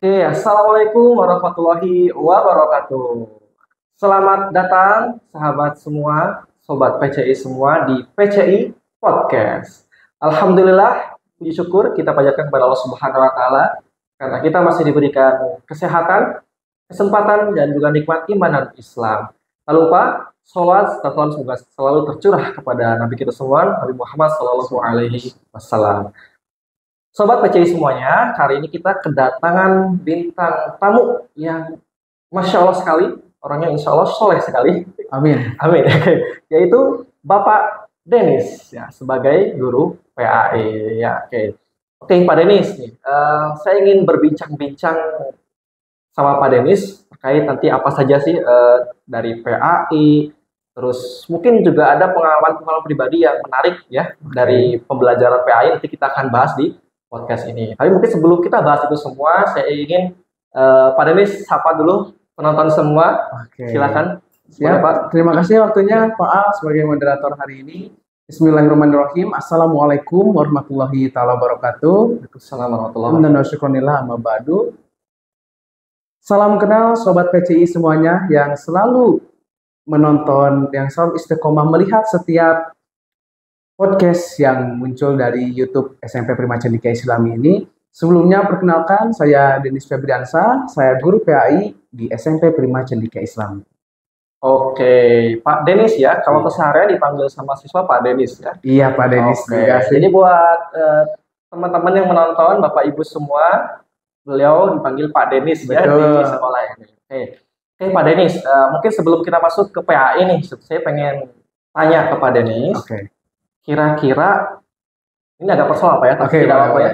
Assalamualaikum warahmatullahi wabarakatuh. Selamat datang sahabat semua, sobat PCI semua di PCI Podcast. Alhamdulillah, puji syukur kita panjatkan kepada Allah Subhanahu wa taala karena kita masih diberikan kesehatan, kesempatan dan juga nikmat iman dan Islam. Tak lupa sholat dan semoga selalu tercurah kepada Nabi kita semua, Nabi Muhammad SAW. Sobat PCI semuanya, hari ini kita kedatangan bintang tamu yang Masya Allah sekali, orangnya Insya Allah soleh sekali. Amin. Amin. Yaitu Bapak Denis ya, sebagai guru PAI. Ya, oke, Pak Denis nih, saya ingin berbincang-bincang sama Pak Denis terkait nanti apa saja sih dari PAI, terus mungkin juga ada pengalaman pribadi yang menarik ya dari pembelajaran PAI, nanti kita akan bahas di podcast ini. Tapi mungkin sebelum kita bahas itu semua, saya ingin Pak Denis sapa dulu penonton semua. Silakan. Siap, Pak. Terima kasih waktunya Pak Al sebagai moderator hari ini. Bismillahirrahmanirrahim. Assalamualaikum warahmatullahi taala wabarakatuh. Assalamualaikum warahmatullahi wabarakatuh. Salam kenal sobat PCI semuanya yang selalu menonton, yang selalu istiqomah melihat setiap podcast yang muncul dari YouTube SMP Prima Cendika Islam ini. Sebelumnya perkenalkan, saya Denis Febriansa, saya guru PAI di SMP Prima Cendika Islam. Oke, Pak Denis ya, kalau keseharian dipanggil sama siswa Pak Denis ya? Iya Pak Denis. Jadi buat teman-teman yang menonton, Bapak Ibu semua, beliau dipanggil Pak Denis ya di sekolah ini. Oke Pak Denis, mungkin sebelum kita masuk ke PAI nih, saya pengen tanya ke Pak Denis. Kira-kira ini agak personal Pak ya, tapi tidak apa-apa ya.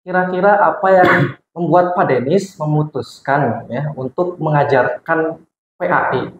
Kira-kira apa yang membuat Pak Denis memutuskan ya untuk mengajarkan PAI?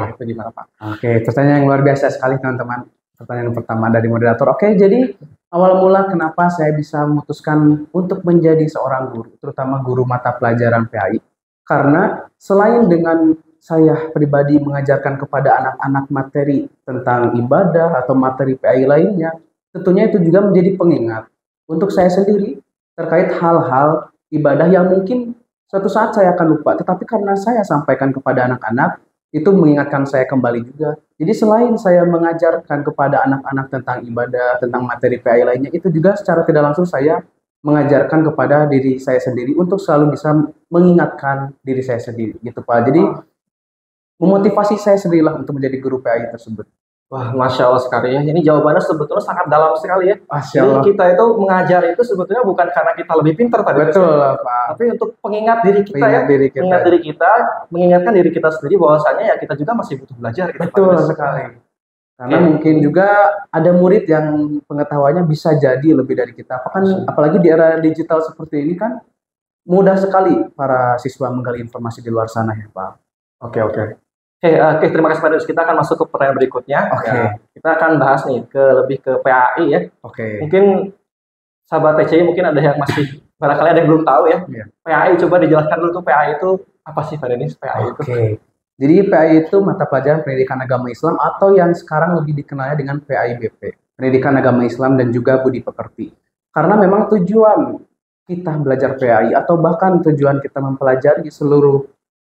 Itu gimana Pak? Pertanyaan yang luar biasa sekali teman-teman. Pertanyaan pertama dari moderator. Jadi awal mula kenapa saya bisa memutuskan untuk menjadi seorang guru, terutama guru mata pelajaran PAI? Karena selain dengan saya pribadi mengajarkan kepada anak-anak materi tentang ibadah atau materi PAI lainnya, tentunya itu juga menjadi pengingat untuk saya sendiri terkait hal-hal ibadah yang mungkin suatu saat saya akan lupa, tetapi karena saya sampaikan kepada anak-anak, itu mengingatkan saya kembali juga. Jadi selain saya mengajarkan kepada anak-anak tentang ibadah, tentang materi PAI lainnya, itu juga secara tidak langsung saya mengajarkan kepada diri saya sendiri untuk selalu bisa mengingatkan diri saya sendiri, gitu Pak. Jadi memotivasi saya sendirilah untuk menjadi guru PAI tersebut. Wah, Masya Allah sekali ya. Ini jawabannya sebetulnya sangat dalam sekali ya. Masya Allah. Jadi kita itu mengajar itu sebetulnya bukan karena kita lebih pintar tadi. Betul Pak. Tapi untuk pengingat diri kita mengingat diri kita, mengingatkan diri kita sendiri bahwasanya ya kita juga masih butuh belajar. Betul sekali. Karena mungkin juga ada murid yang pengetahuannya bisa jadi lebih dari kita. Apalagi di era digital seperti ini kan mudah sekali para siswa menggali informasi di luar sana ya Pak. Oke, terima kasih Pak Denis. Kita akan masuk ke pertanyaan berikutnya. Kita akan bahas nih lebih ke PAI ya. Mungkin sahabat TCI mungkin ada yang masih barangkali ada yang belum tahu ya. PAI coba dijelaskan dulu tuh PAI itu apa sih Pak Denis? PAI itu. Jadi PAI itu mata pelajaran pendidikan agama Islam atau yang sekarang lebih dikenalnya dengan PAIBP, pendidikan agama Islam dan juga budi pekerti. Karena memang tujuan kita belajar PAI atau bahkan tujuan kita mempelajari seluruh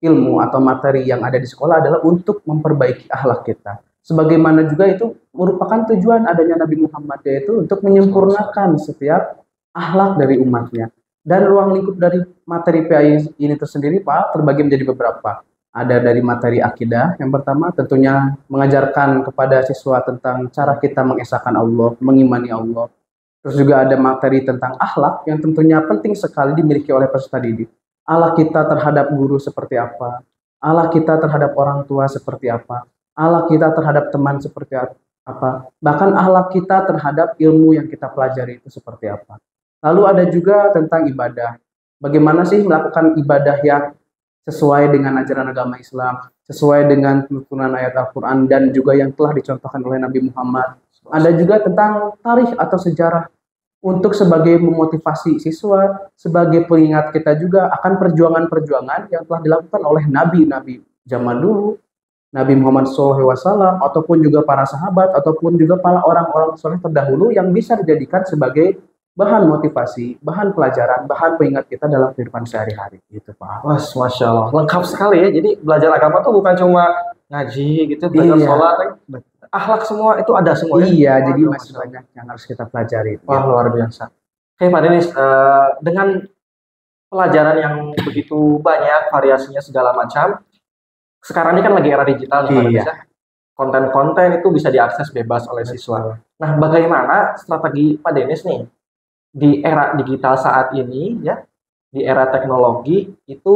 ilmu atau materi yang ada di sekolah adalah untuk memperbaiki akhlak kita. Sebagaimana juga itu merupakan tujuan adanya Nabi Muhammad, yaitu untuk menyempurnakan setiap akhlak dari umatnya. Dan ruang lingkup dari materi PAI ini tersendiri Pak terbagi menjadi beberapa. Ada dari materi akidah, yang pertama tentunya mengajarkan kepada siswa tentang cara kita mengesahkan Allah, mengimani Allah. Terus juga ada materi tentang akhlak yang tentunya penting sekali dimiliki oleh peserta didik. Akhlak kita terhadap guru seperti apa, akhlak kita terhadap orang tua seperti apa, akhlak kita terhadap teman seperti apa, bahkan akhlak kita terhadap ilmu yang kita pelajari itu seperti apa. Lalu ada juga tentang ibadah. Bagaimana sih melakukan ibadah yang sesuai dengan ajaran agama Islam, sesuai dengan tuntunan ayat Al-Quran, dan juga yang telah dicontohkan oleh Nabi Muhammad. Ada juga tentang tarikh atau sejarah, untuk sebagai memotivasi siswa, sebagai pengingat kita juga akan perjuangan-perjuangan yang telah dilakukan oleh nabi-nabi zaman dulu, Nabi Muhammad SAW, ataupun juga para sahabat, ataupun juga para orang-orang soleh terdahulu yang bisa dijadikan sebagai bahan motivasi, bahan pelajaran, bahan pengingat kita dalam kehidupan sehari-hari gitu Pak. Wah, Masya Allah. Lengkap sekali ya. Jadi belajar agama tuh bukan cuma ngaji gitu, belajar Iya, sholat, akhlak semua itu ada semua ya. iya, jadi Waduh, masih Masya Allah. banyak yang harus kita pelajari. Wah, luar biasa. Oke, Pak Denis, dengan pelajaran yang begitu banyak, variasinya segala macam, sekarang ini kan lagi era digital nih, Pak Denis Iya, ya. Konten-konten itu bisa diakses bebas oleh siswa. betul. Nah, bagaimana strategi Pak Denis nih di era digital saat ini ya, di era teknologi itu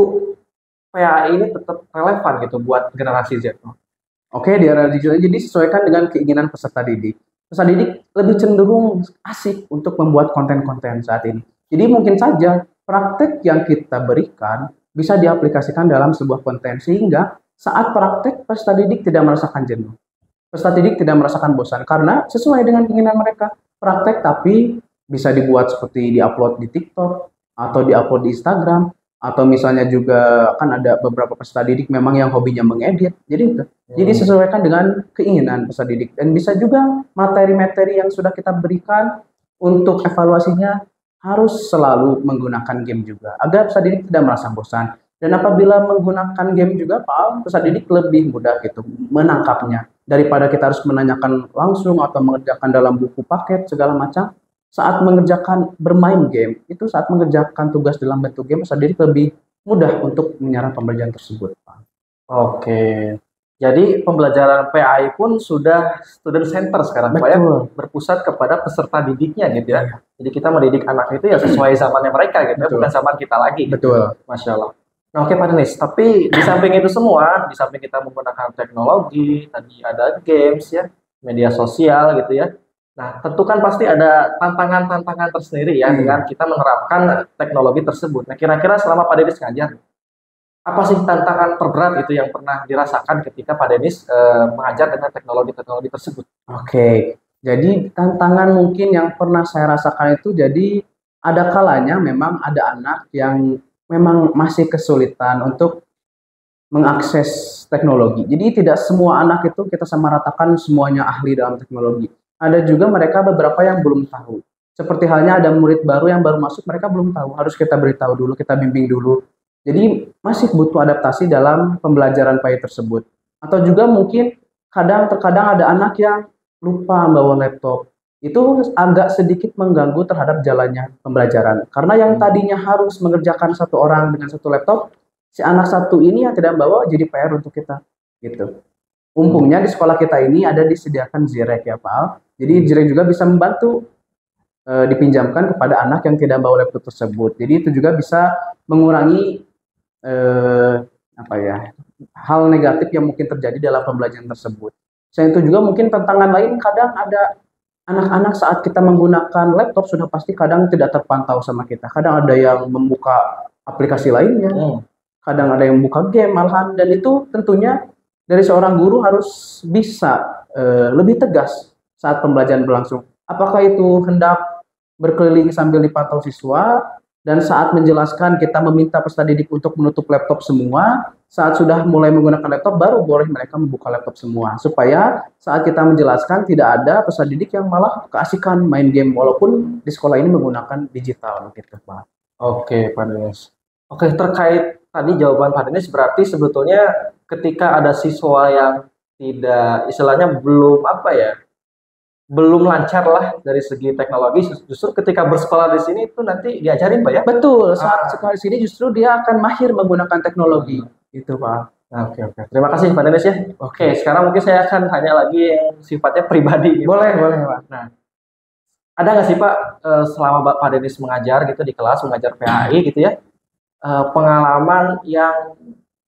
PAI ini tetap relevan gitu buat generasi Z. Oke, di era digital jadi sesuaikan dengan keinginan peserta didik. Peserta didik lebih cenderung asik untuk membuat konten-konten saat ini. Jadi mungkin saja praktek yang kita berikan bisa diaplikasikan dalam sebuah konten sehingga saat praktek peserta didik tidak merasakan jenuh. Peserta didik tidak merasakan bosan karena sesuai dengan keinginan mereka. Praktek tapi bisa dibuat seperti diupload di TikTok atau diupload di Instagram atau misalnya juga kan ada beberapa peserta didik memang yang hobinya mengedit. Jadi sesuaikan dengan keinginan peserta didik dan bisa juga materi-materi yang sudah kita berikan untuk evaluasinya harus selalu menggunakan game juga agar peserta didik tidak merasa bosan. Dan apabila menggunakan game juga, Pak, peserta didik lebih mudah gitu menangkapnya daripada kita harus menanyakan langsung atau mengerjakan dalam buku paket segala macam. Saat mengerjakan bermain game, itu saat mengerjakan tugas dalam bentuk game, peserta didik lebih mudah untuk menyerap pembelajaran tersebut, Pak. Oke. Jadi pembelajaran PAI pun sudah student center sekarang, Pak ya, Betul. berpusat kepada peserta didiknya gitu ya. Iya. Jadi kita mendidik anak itu ya sesuai zamannya mereka gitu ya, Betul. bukan zaman kita lagi gitu. Betul. Masya Allah. Nah, oke Pak Denis, tapi di samping itu semua, di samping kita menggunakan teknologi, tadi ada games ya, media sosial gitu ya. Nah, tentu kan pasti ada tantangan-tantangan tersendiri ya dengan kita menerapkan teknologi tersebut. Nah, kira-kira selama Pak Denis ngajar, apa sih tantangan terberat itu yang pernah dirasakan ketika Pak Denis mengajar dengan teknologi-teknologi tersebut? Oke, jadi tantangan mungkin yang pernah saya rasakan itu jadi ada kalanya memang ada anak yang memang masih kesulitan untuk mengakses teknologi. Jadi tidak semua anak itu kita samaratakan semuanya ahli dalam teknologi. Ada juga mereka beberapa yang belum tahu. Seperti halnya ada murid baru yang baru masuk, mereka belum tahu. Harus kita beritahu dulu, kita bimbing dulu. Jadi masih butuh adaptasi dalam pembelajaran PAI tersebut. Atau juga mungkin terkadang ada anak yang lupa membawa laptop. Itu agak sedikit mengganggu terhadap jalannya pembelajaran. Karena yang tadinya harus mengerjakan satu orang dengan satu laptop, si anak satu ini yang tidak membawa jadi PR untuk kita. Gitu. Untungnya di sekolah kita ini ada disediakan Zirek ya Pak. Jadi Zirek juga bisa membantu dipinjamkan kepada anak yang tidak bawa laptop tersebut. Jadi itu juga bisa mengurangi apa ya hal negatif yang mungkin terjadi dalam pembelajaran tersebut. Selain itu juga mungkin tantangan lain kadang ada anak-anak saat kita menggunakan laptop sudah pasti kadang tidak terpantau sama kita. Kadang ada yang membuka aplikasi lainnya, kadang ada yang membuka game malahan dan itu tentunya dari seorang guru harus bisa lebih tegas saat pembelajaran berlangsung. Apakah itu hendak berkeliling sambil dipantau siswa dan saat menjelaskan kita meminta peserta didik untuk menutup laptop semua. Saat sudah mulai menggunakan laptop baru boleh mereka membuka laptop semua supaya saat kita menjelaskan tidak ada peserta didik yang malah keasikan main game walaupun di sekolah ini menggunakan digital gitu Pak. Oke, Pak Denis. Oke, terkait tadi jawaban Pak Denis berarti sebetulnya ketika ada siswa yang tidak istilahnya belum lancar lah dari segi teknologi, justru ketika bersekolah di sini itu nanti diajarin Pak ya? Betul, saat sekolah di sini justru dia akan mahir menggunakan teknologi. Itu Pak. Nah, oke. Terima kasih Pak Denis ya. Oke, sekarang mungkin saya akan tanya lagi yang sifatnya pribadi. Boleh Pak. Nah, ada nggak sih Pak selama Pak Denis mengajar gitu di kelas, mengajar PAI gitu ya, pengalaman yang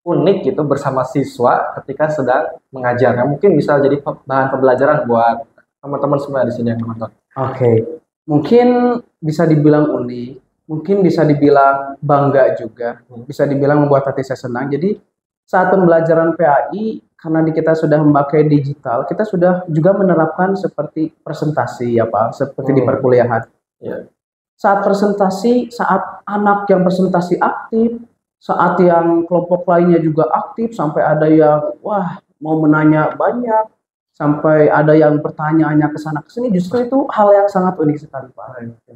unik gitu bersama siswa ketika sedang mengajar? Nah, mungkin bisa jadi bahan pembelajaran buat teman-teman semua di sini yang menonton. Oke, mungkin bisa dibilang unik, mungkin bisa dibilang bangga juga, bisa dibilang membuat hati saya senang. Jadi saat pembelajaran PAI, karena kita sudah memakai digital, kita sudah juga menerapkan seperti presentasi ya Pak, seperti di perkuliahan. Yeah. Saat presentasi, saat anak yang presentasi aktif, saat yang kelompok lainnya juga aktif, sampai ada yang wah mau menanya banyak. sampai ada yang pertanyaannya ke sana ke sini, justru itu hal yang sangat unik sekali Pak.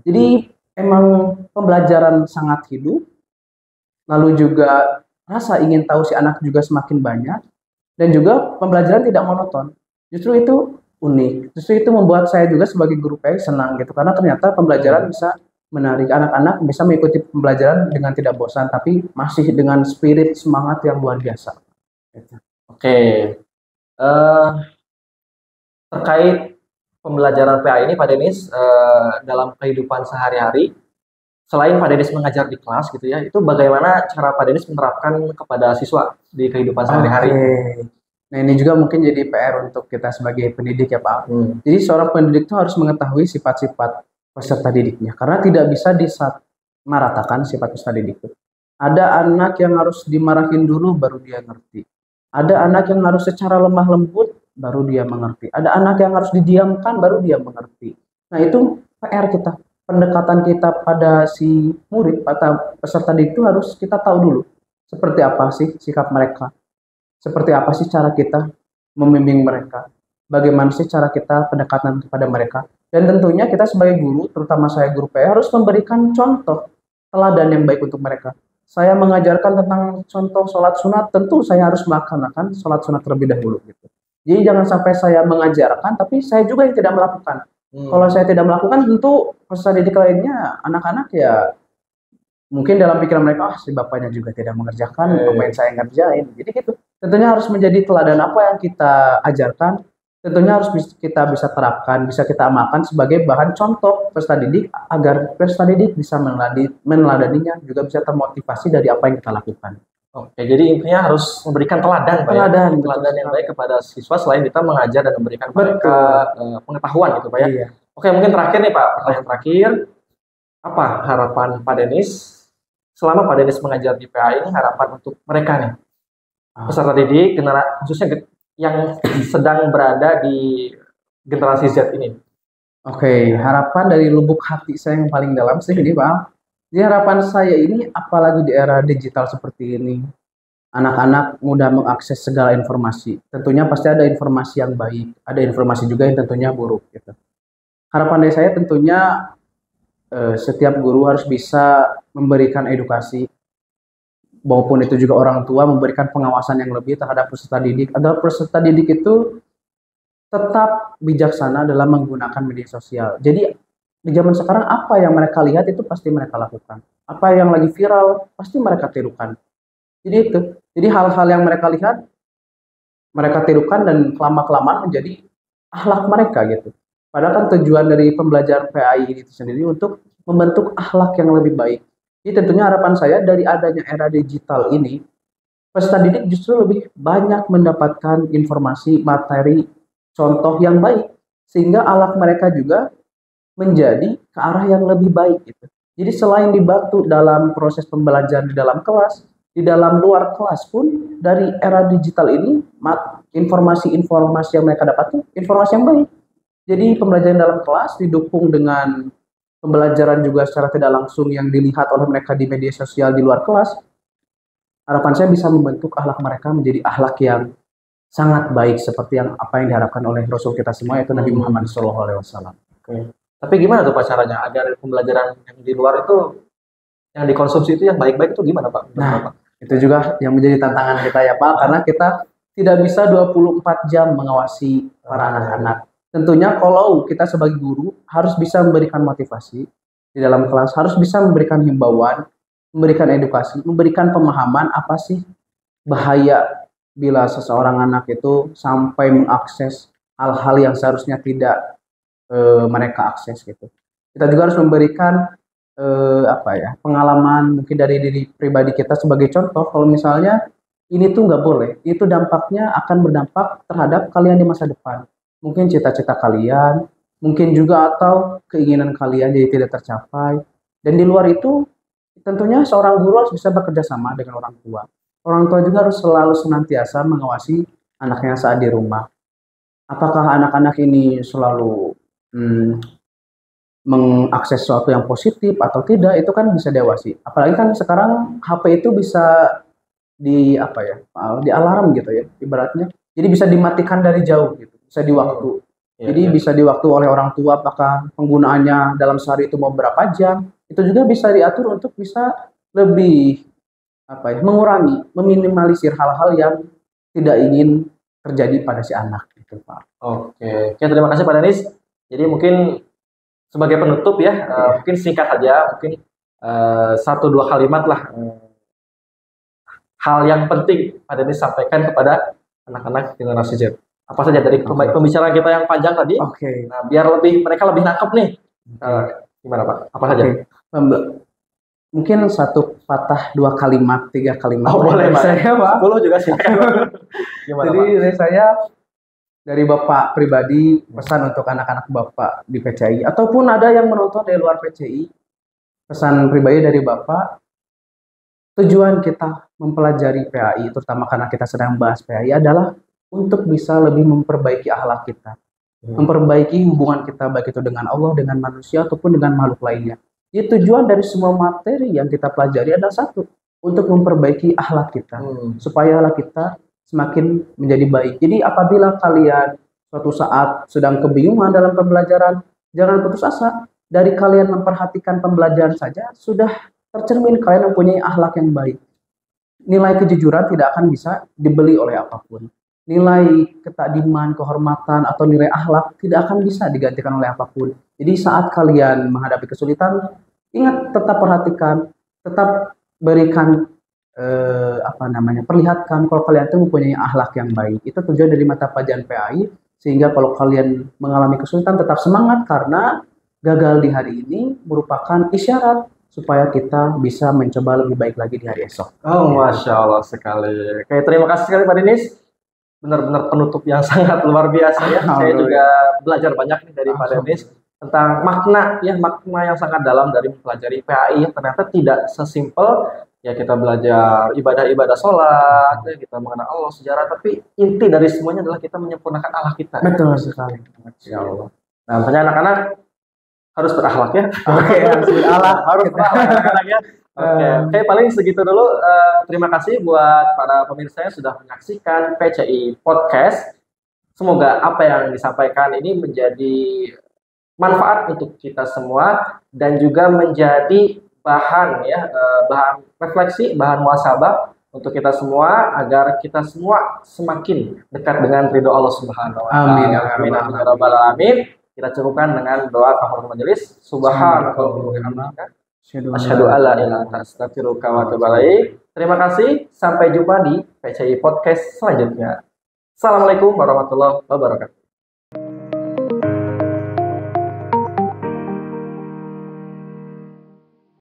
Jadi emang pembelajaran sangat hidup, lalu juga rasa ingin tahu si anak juga semakin banyak, dan juga pembelajaran tidak monoton. Justru itu unik. Justru itu membuat saya juga sebagai guru PAI senang gitu, karena ternyata pembelajaran bisa menarik anak-anak, bisa mengikuti pembelajaran dengan tidak bosan, tapi masih dengan spirit semangat yang luar biasa. Gitu. Oke, eh, terkait pembelajaran PA ini Pak Denis, dalam kehidupan sehari-hari, selain Pak Denis mengajar di kelas gitu ya, itu bagaimana cara Pak Denis menerapkan kepada siswa di kehidupan sehari-hari? Nah ini juga mungkin jadi PR untuk kita sebagai pendidik ya Pak. Jadi seorang pendidik itu harus mengetahui sifat-sifat peserta didiknya, karena tidak bisa disamaratakan sifat peserta didik itu. Ada anak yang harus dimarahin dulu baru dia ngerti. Ada anak yang harus secara lemah lembut baru dia mengerti. Ada anak yang harus didiamkan baru dia mengerti. Nah itu PR kita. Pendekatan kita pada si murid, pada peserta didik itu harus kita tahu dulu. Seperti apa sih sikap mereka? Seperti apa sih cara kita membimbing mereka? Bagaimana sih cara kita pendekatan kepada mereka? Dan tentunya kita sebagai guru, terutama saya guru PA, harus memberikan contoh teladan yang baik untuk mereka. Saya mengajarkan tentang contoh sholat sunat, tentu saya harus melaksanakan sholat sunat terlebih dahulu. Gitu. Jadi jangan sampai saya mengajarkan, tapi saya juga yang tidak melakukan. Kalau saya tidak melakukan, tentu peserta didik lainnya, anak-anak ya mungkin dalam pikiran mereka, si bapaknya juga tidak mengerjakan, pemain saya ngerjain. Jadi gitu. Tentunya harus menjadi teladan apa yang kita ajarkan, tentunya harus kita bisa terapkan, bisa kita amalkan sebagai bahan contoh peserta didik agar peserta didik bisa meneladaninya, juga bisa termotivasi dari apa yang kita lakukan. Oke, jadi intinya harus memberikan teladan, Pak. Teladan yang baik kepada siswa selain kita mengajar dan memberikan mereka pengetahuan gitu, Pak ya. Iya. Oke, mungkin terakhir nih Pak, pertanyaan terakhir. Apa harapan Pak Denis selama Pak Denis mengajar di PA ini, harapan untuk mereka nih, peserta didik, khususnya yang sedang berada di generasi Z ini? Oke, harapan dari lubuk hati saya yang paling dalam sih ini Pak. Jadi harapan saya ini, apalagi di era digital seperti ini, anak-anak mudah mengakses segala informasi. Tentunya pasti ada informasi yang baik, ada informasi juga yang tentunya buruk. Gitu. Harapan dari saya tentunya setiap guru harus bisa memberikan edukasi, maupun itu juga orang tua memberikan pengawasan yang lebih terhadap peserta didik, agar peserta didik itu tetap bijaksana dalam menggunakan media sosial. Jadi di zaman sekarang apa yang mereka lihat itu pasti mereka lakukan. Apa yang lagi viral pasti mereka tirukan. Jadi itu. Jadi hal-hal yang mereka lihat mereka tirukan dan kelamaan menjadi akhlak mereka gitu. Padahal kan tujuan dari pembelajaran PAI itu sendiri untuk membentuk akhlak yang lebih baik. Jadi tentunya harapan saya dari adanya era digital ini, peserta didik justru lebih banyak mendapatkan informasi, materi, contoh yang baik. Sehingga akhlak mereka juga menjadi ke arah yang lebih baik gitu. Jadi selain dibantu dalam proses pembelajaran di dalam kelas, di dalam luar kelas pun dari era digital ini informasi-informasi yang mereka dapat informasi yang baik. Jadi pembelajaran dalam kelas didukung dengan pembelajaran juga secara tidak langsung yang dilihat oleh mereka di media sosial di luar kelas. Harapan saya bisa membentuk akhlak mereka menjadi akhlak yang sangat baik seperti yang apa yang diharapkan oleh Rasul kita semua, yaitu Nabi Muhammad SAW. Oke. Tapi gimana tuh Pak caranya agar pembelajaran yang di luar itu, yang dikonsumsi itu yang baik-baik itu gimana Pak? Nah, itu juga yang menjadi tantangan kita ya Pak, karena kita tidak bisa 24 jam mengawasi para anak-anak. Tentunya kalau kita sebagai guru harus bisa memberikan motivasi di dalam kelas, harus bisa memberikan himbauan, memberikan edukasi, memberikan pemahaman apa sih bahaya bila seseorang anak itu sampai mengakses hal-hal yang seharusnya tidak mereka akses gitu. Kita juga harus memberikan pengalaman mungkin dari diri pribadi kita sebagai contoh. Kalau misalnya ini tuh nggak boleh, itu dampaknya akan berdampak terhadap kalian di masa depan. Mungkin cita-cita kalian, mungkin juga atau keinginan kalian jadi tidak tercapai. Dan di luar itu tentunya seorang guru harus bisa bekerja sama dengan orang tua. Orang tua juga harus selalu senantiasa mengawasi anaknya saat di rumah. Apakah anak-anak ini selalu mengakses sesuatu yang positif atau tidak, itu kan bisa diawasi. Apalagi kan sekarang HP itu bisa di alarm gitu ya ibaratnya. Jadi bisa dimatikan dari jauh gitu. bisa diwaktu. Iya, Jadi iya. bisa diwaktu oleh orang tua apakah penggunaannya dalam sehari itu mau berapa jam. Itu juga bisa diatur untuk bisa lebih mengurangi, meminimalisir hal-hal yang tidak ingin terjadi pada si anak gitu, Pak. Oke, oke, terima kasih Pak Denis. Jadi mungkin sebagai penutup ya, mungkin singkat saja, mungkin satu dua kalimat lah hal yang penting Pak Denis sampaikan kepada anak-anak generasi Z. Apa saja dari pembicaraan kita yang panjang tadi? Oke. Nah, biar mereka lebih nangkep nih. Gimana Pak? Apa saja? Mungkin satu patah, dua kalimat, tiga kalimat. Oh, boleh Pak. Saya Pak. 10 juga sih. Gimana Jadi Pak? dari saya, dari Bapak pribadi, pesan untuk anak-anak Bapak di PCI ataupun ada yang menonton dari luar PCI, pesan pribadi dari Bapak, tujuan kita mempelajari PAI, terutama karena kita sedang bahas PAI, adalah untuk bisa lebih memperbaiki akhlak kita, memperbaiki hubungan kita baik itu dengan Allah, dengan manusia ataupun dengan makhluk lainnya. Jadi tujuan dari semua materi yang kita pelajari adalah satu, untuk memperbaiki akhlak kita, supaya akhlak kita semakin menjadi baik. Jadi apabila kalian suatu saat sedang kebingungan dalam pembelajaran, jangan putus asa. Dari kalian memperhatikan pembelajaran saja sudah tercermin kalian mempunyai akhlak yang baik. Nilai kejujuran tidak akan bisa dibeli oleh apapun. Nilai ketakdiman, kehormatan, atau nilai akhlak tidak akan bisa digantikan oleh apapun. Jadi saat kalian menghadapi kesulitan, ingat, tetap perhatikan, tetap berikan perlihatkan kalau kalian itu mempunyai akhlak yang baik. Itu tujuan dari mata pelajaran PAI, sehingga kalau kalian mengalami kesulitan tetap semangat, karena gagal di hari ini merupakan isyarat supaya kita bisa mencoba lebih baik lagi di hari esok. Oh, Masya Allah sekali. Oke, terima kasih sekali Pak Denis. Benar-benar penutup yang sangat luar biasa ya. Saya juga belajar banyak nih dari Pak Denis tentang makna yang sangat dalam dari mempelajari PAI. Ternyata tidak sesimpel ya kita belajar ibadah-ibadah sholat, ya, kita mengenal Allah, sejarah, tapi inti dari semuanya adalah kita menyempurnakan akhlak kita. Betul sekali. Masya Allah. Nah, makanya anak-anak harus berakhlak ya. Oke, harus berakhlak. Harus berakhlak anak-anak ya. Oke, paling segitu dulu. Terima kasih buat para pemirsa yang sudah menyaksikan PCI Podcast. Semoga apa yang disampaikan ini menjadi manfaat untuk kita semua dan juga menjadi bahan refleksi, bahan muhasabah untuk kita semua agar kita semua semakin dekat dengan ridho Allah Subhanahu wa taala. Amin amin ya rabbal alamin. Kita cukupkan dengan doa kafaratul majelis. Subhanakallahumma wa bihamdika asyhadu an la ilaha illa anta astaghfiruka wa atubu ilaik. Terima kasih, sampai jumpa di PCI Podcast selanjutnya. Assalamualaikum warahmatullahi wabarakatuh.